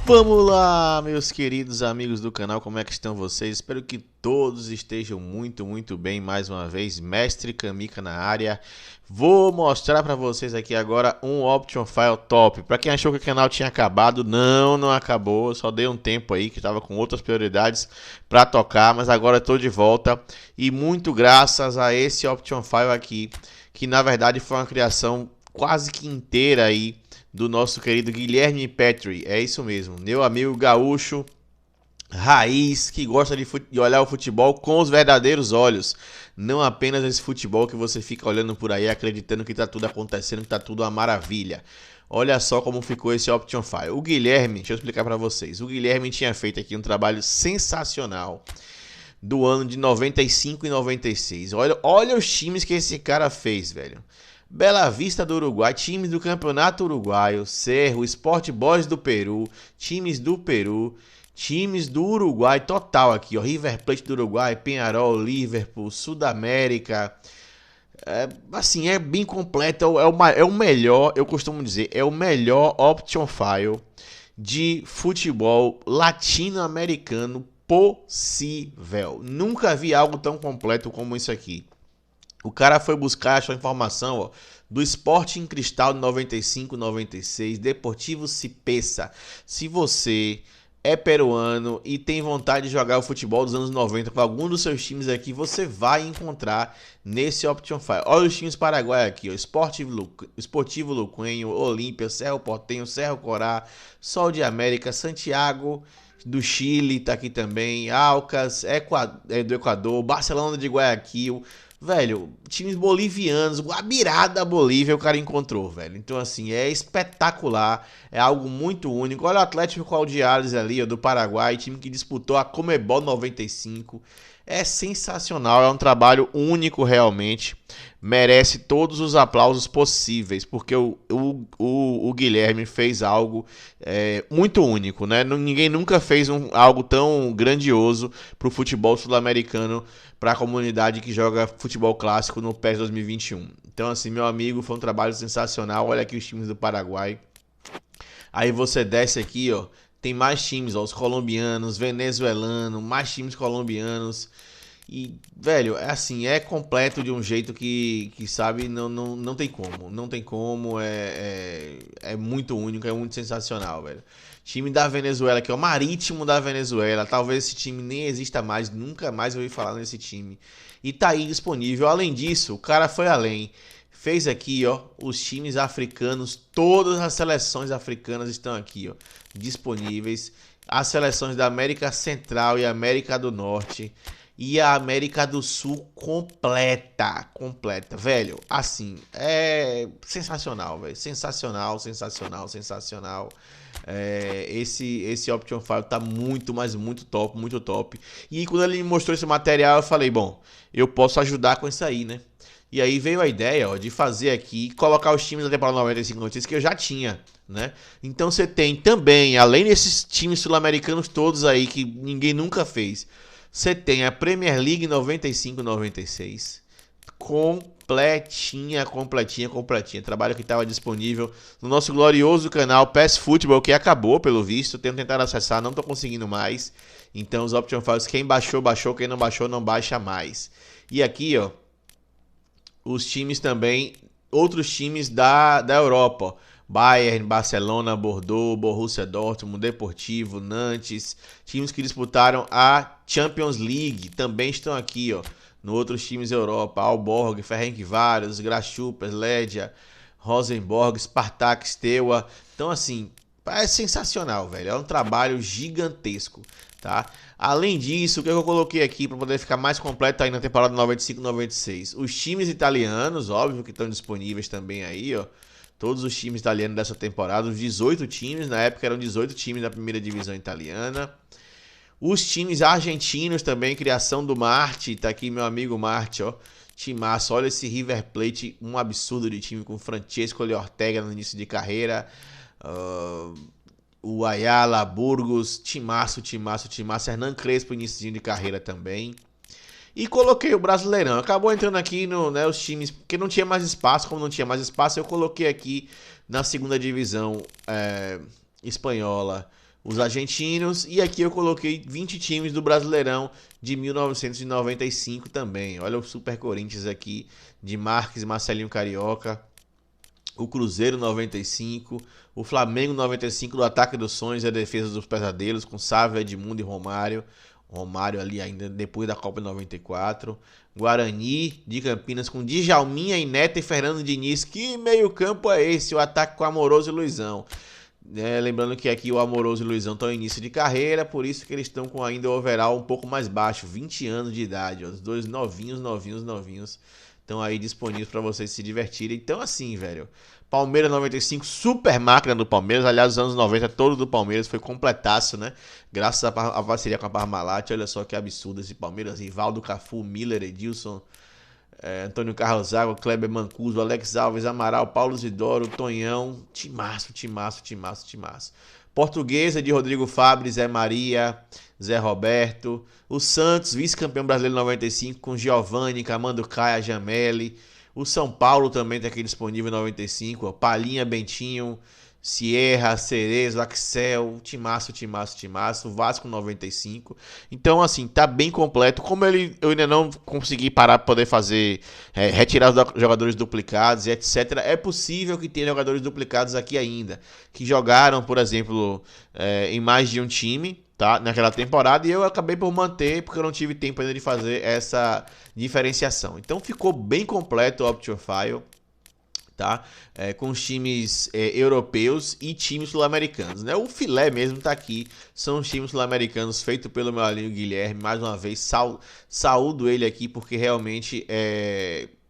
Vamos lá, meus queridos amigos do canal, como é que estão vocês? Espero que todos estejam muito bem mais uma vez. Mestre Kamika na área. Vou mostrar para vocês aqui agora um Option File top. Para quem achou que o canal tinha acabado, não acabou. Eu só dei um tempo aí que estava com outras prioridades para tocar, mas agora estou de volta. E muito graças a esse Option File aqui, que na verdade foi uma criação quase que inteira aí do nosso querido Guilherme Petri. É isso mesmo, meu amigo gaúcho raiz que gosta de olhar o futebol com os verdadeiros olhos, não apenas esse futebol que você fica olhando por aí acreditando que tá tudo acontecendo, que tá tudo uma maravilha. Olha só como ficou esse Option File. O Guilherme, deixa eu explicar para vocês. O Guilherme tinha feito aqui um trabalho sensacional do ano de 95 e 96. Olha os times que esse cara fez, velho. Bela Vista do Uruguai, times do Campeonato Uruguaio, Cerro, Sport Boys do Peru, times do Peru, times do Uruguai, total aqui, ó, River Plate do Uruguai, Peñarol, Liverpool, Sudamérica, assim, é bem completo, é o melhor, eu costumo dizer, é o melhor Option File de futebol latino-americano possível. Nunca vi algo tão completo como isso aqui. O cara foi buscar essa informação, ó, do Sporting Cristal de 95, 96, Deportivo Cipesa. Se você é peruano e tem vontade de jogar o futebol dos anos 90 com algum dos seus times aqui, você vai encontrar nesse Option File. Olha os times paraguaios aqui, ó, Sportivo Luquenho, Olímpia, Cerro Porteño, Cerro Corá, Sol de América, Santiago do Chile tá aqui também, Alcas, do Equador, Barcelona de Guayaquil. Velho, times bolivianos, Guabirá da Bolívia o cara encontrou, velho. Então, assim, é espetacular, é algo muito único. Olha o Atlético Caldiales ali, ó, do Paraguai, time que disputou a Comebol 95. É sensacional, é um trabalho único realmente. Merece todos os aplausos possíveis, porque o Guilherme fez algo muito único, né? Ninguém nunca fez algo tão grandioso pro futebol sul-americano, para a comunidade que joga futebol clássico no PES 2021. Então, assim, meu amigo, foi um trabalho sensacional. Olha aqui os times do Paraguai. Aí você desce aqui, ó, tem mais times, ó, os colombianos, venezuelanos, mais times colombianos. E, velho, é assim, é completo de um jeito que sabe, não tem como. Não tem como, é muito único, é muito sensacional, velho. Time da Venezuela, que é o Marítimo da Venezuela. Talvez esse time nem exista mais, nunca mais eu ouvi falar nesse time. E tá aí disponível. Além disso, o cara foi além. Fez aqui, ó, os times africanos, todas as seleções africanas estão aqui, ó, disponíveis. As seleções da América Central e América do Norte. E a América do Sul completa, velho, assim, é sensacional, velho, sensacional. Esse Option File tá muito, mas muito top. E quando ele me mostrou esse material, eu falei, bom, eu posso ajudar com isso aí, né? E aí veio a ideia, ó, de fazer aqui, colocar os times da temporada 95 notícias que eu já tinha, né? Então você tem também, além desses times sul-americanos todos aí que ninguém nunca fez, você tem a Premier League 95-96 completinha. Trabalho que estava disponível no nosso glorioso canal PES Football, que acabou pelo visto. Tenho tentado acessar, não estou conseguindo mais. Então os Option Files, quem baixou, quem não baixou, não baixa mais. E aqui, ó, os times também, outros times da Europa, ó. Bayern, Barcelona, Bordeaux, Borussia Dortmund, Deportivo, Nantes, times que disputaram a Champions League, também estão aqui, ó, no outros times da Europa, Aalborg, Ferencváros, Grasshopper, Legia, Rosenborg, Spartak, Steaua. Então, assim, é sensacional, velho, é um trabalho gigantesco, tá? Além disso, o que eu coloquei aqui para poder ficar mais completo aí na temporada 95-96? Os times italianos, óbvio, que estão disponíveis também aí, ó. Todos os times italianos dessa temporada, os 18 times, na época eram 18 times da primeira divisão italiana. Os times argentinos também, criação do Marte, tá aqui meu amigo Marte, ó. Timaço, olha esse River Plate, um absurdo de time com Francesco Ortega no início de carreira. O Ayala, Burgos, timaço. Hernan Crespo, início de carreira também. E coloquei o Brasileirão. Acabou entrando aqui né, os times, porque não tinha mais espaço. Como não tinha mais espaço, eu coloquei aqui na segunda divisão espanhola os argentinos. E aqui eu coloquei 20 times do Brasileirão de 1995 também. Olha o Super Corinthians aqui, de Marques, Marcelinho Carioca. O Cruzeiro 95, o Flamengo 95 do Ataque dos Sonhos e a Defesa dos Pesadelos, com Sávio, Edmundo e Romário. Romário ali ainda depois da Copa 94. Guarani de Campinas com Djalminha, Neto e Fernando Diniz. Que meio campo é esse? O ataque com Amoroso e Luizão. Lembrando que aqui o Amoroso e o Luizão estão em início de carreira, por isso que eles estão com ainda o overall um pouco mais baixo, 20 anos de idade. Ó, os dois novinhos. Estão aí disponíveis para vocês se divertirem. Então assim, velho, Palmeiras 95, super máquina do Palmeiras. Aliás, os anos 90 todo do Palmeiras foi completaço, né? Graças à parceria com a Parmalat. Olha só que absurdo esse Palmeiras. Rivaldo, Cafu, Miller, Edilson, Antônio Carlos Zago, Kleber Mancuso, Alex Alves, Amaral, Paulo Zidoro, Tonhão. Timaço. Portuguesa de Rodrigo Fabri, Zé Maria, Zé Roberto. O Santos, vice-campeão brasileiro 95, com Giovani, Camando Caia, Jameli. O São Paulo também tem aqui disponível em 95. Ó, Palhinha, Bentinho, Sierra, Cerezo, Axel, Timaço. Vasco 95. Então, assim, tá bem completo. Como eu ainda não consegui parar para poder fazer, retirar os jogadores duplicados e etc. É possível que tenha jogadores duplicados aqui ainda, que jogaram, por exemplo, em mais de um time, tá, naquela temporada, e eu acabei por manter porque eu não tive tempo ainda de fazer essa diferenciação. Então ficou bem completo o Option File, tá? Com os times europeus e times sul-americanos, né? O filé mesmo tá aqui, são os times sul-americanos feitos pelo meu amigo Guilherme. Mais uma vez, saúdo ele aqui porque realmente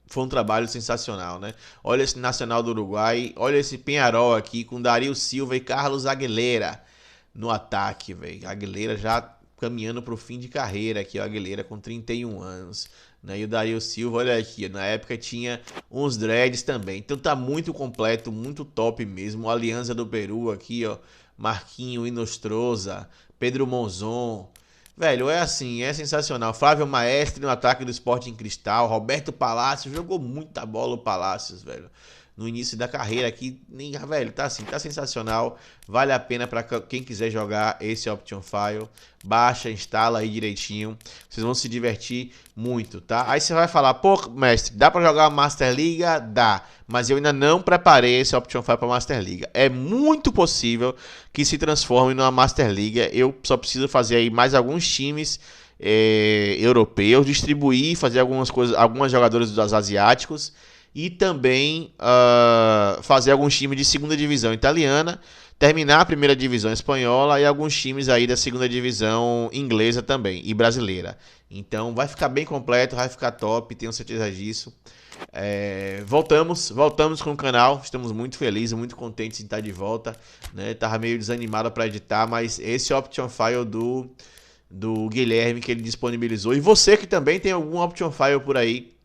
foi um trabalho sensacional, né? Olha esse Nacional do Uruguai, olha esse Peñarol aqui com Dario Silva e Carlos Aguilera no ataque, velho. Aguilera já caminhando para o fim de carreira aqui, o Aguilera com 31 anos. Né? E o Dario Silva, olha aqui, na época tinha uns dreads também. Então tá muito completo, muito top mesmo. O Alianza do Peru aqui, ó. Marquinho Inostroza, Pedro Monzon. Velho, é assim, é sensacional. Flávio Maestre no ataque do Sporting Cristal. Roberto Palácio, jogou muita bola o Palácios, velho. No início da carreira aqui, velho, tá assim, tá sensacional. Vale a pena para quem quiser jogar esse Option File. Baixa, instala aí direitinho. Vocês vão se divertir muito, tá? Aí você vai falar, pô, mestre, dá para jogar a Master Liga? Dá, mas eu ainda não preparei esse Option File para Master Liga. É muito possível que se transforme numa Master Liga. Eu só preciso fazer aí mais alguns times europeus, distribuir, fazer algumas coisas, alguns jogadores dos asiáticos. E também fazer alguns times de segunda divisão italiana, terminar a primeira divisão espanhola e alguns times aí da segunda divisão inglesa também e brasileira. Então vai ficar bem completo, vai ficar top, tenho certeza disso. Voltamos com o canal, estamos muito felizes, muito contentes de estar de volta, né? Tava meio desanimado para editar, mas esse Option File do Guilherme que ele disponibilizou, e você que também tem algum Option File por aí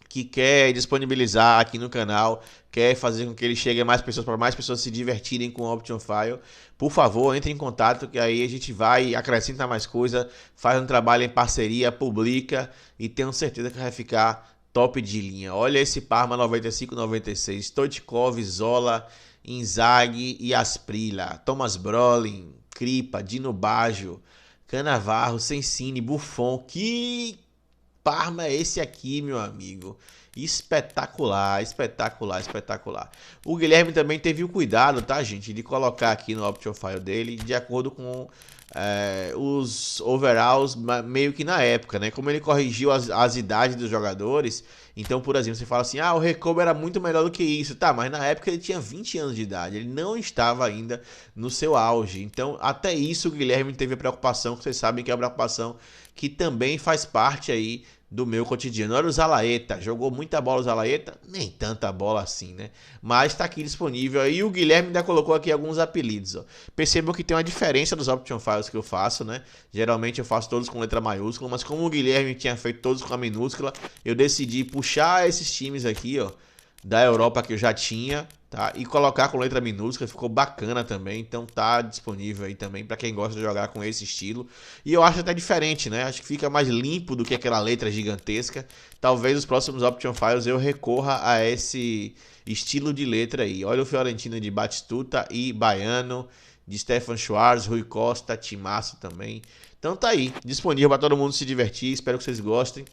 que quer disponibilizar aqui no canal, quer fazer com que ele chegue a mais pessoas, para mais pessoas se divertirem com o Option File, por favor, entre em contato, que aí a gente vai, acrescenta mais coisa, faz um trabalho em parceria, publica, e tenho certeza que vai ficar top de linha. Olha esse Parma 95-96, Stoichkov, Zola, Inzaghi e Asprilla, Thomas Brolin, Kripa, Dino Baggio, Cannavaro, Sensini, Buffon. Que Parma é esse aqui, meu amigo? Espetacular. O Guilherme também teve o cuidado, tá, gente, de colocar aqui no Option File dele de acordo com os overalls meio que na época, né? Como ele corrigiu as idades dos jogadores. Então, por exemplo, você fala assim, o Recoba era muito melhor do que isso. Tá, mas na época ele tinha 20 anos de idade. Ele não estava ainda no seu auge. Então, até isso o Guilherme teve preocupação, que vocês sabem que é a preocupação que também faz parte aí do meu cotidiano. Olha o Zalaeta, jogou muita bola o Zalaeta, nem tanta bola assim, né? Mas tá aqui disponível. E o Guilherme ainda colocou aqui alguns apelidos, ó. Percebam que tem uma diferença dos Option Files que eu faço, né? Geralmente eu faço todos com letra maiúscula, mas como o Guilherme tinha feito todos com a minúscula, eu decidi puxar esses times aqui, ó, da Europa que eu já tinha, tá? E colocar com letra minúscula, ficou bacana também. Então tá disponível aí também para quem gosta de jogar com esse estilo. E eu acho até diferente, né? Acho que fica mais limpo do que aquela letra gigantesca. Talvez os próximos Option Files eu recorra a esse estilo de letra aí. Olha o Fiorentina de Batistuta e Baiano, de Stefan Schwarz, Rui Costa, timaço também. Então tá aí, disponível para todo mundo se divertir, espero que vocês gostem.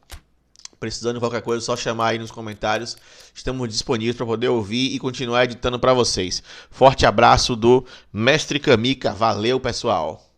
Precisando de qualquer coisa, é só chamar aí nos comentários. Estamos disponíveis para poder ouvir e continuar editando para vocês. Forte abraço do Mestre Kamika. Valeu, pessoal!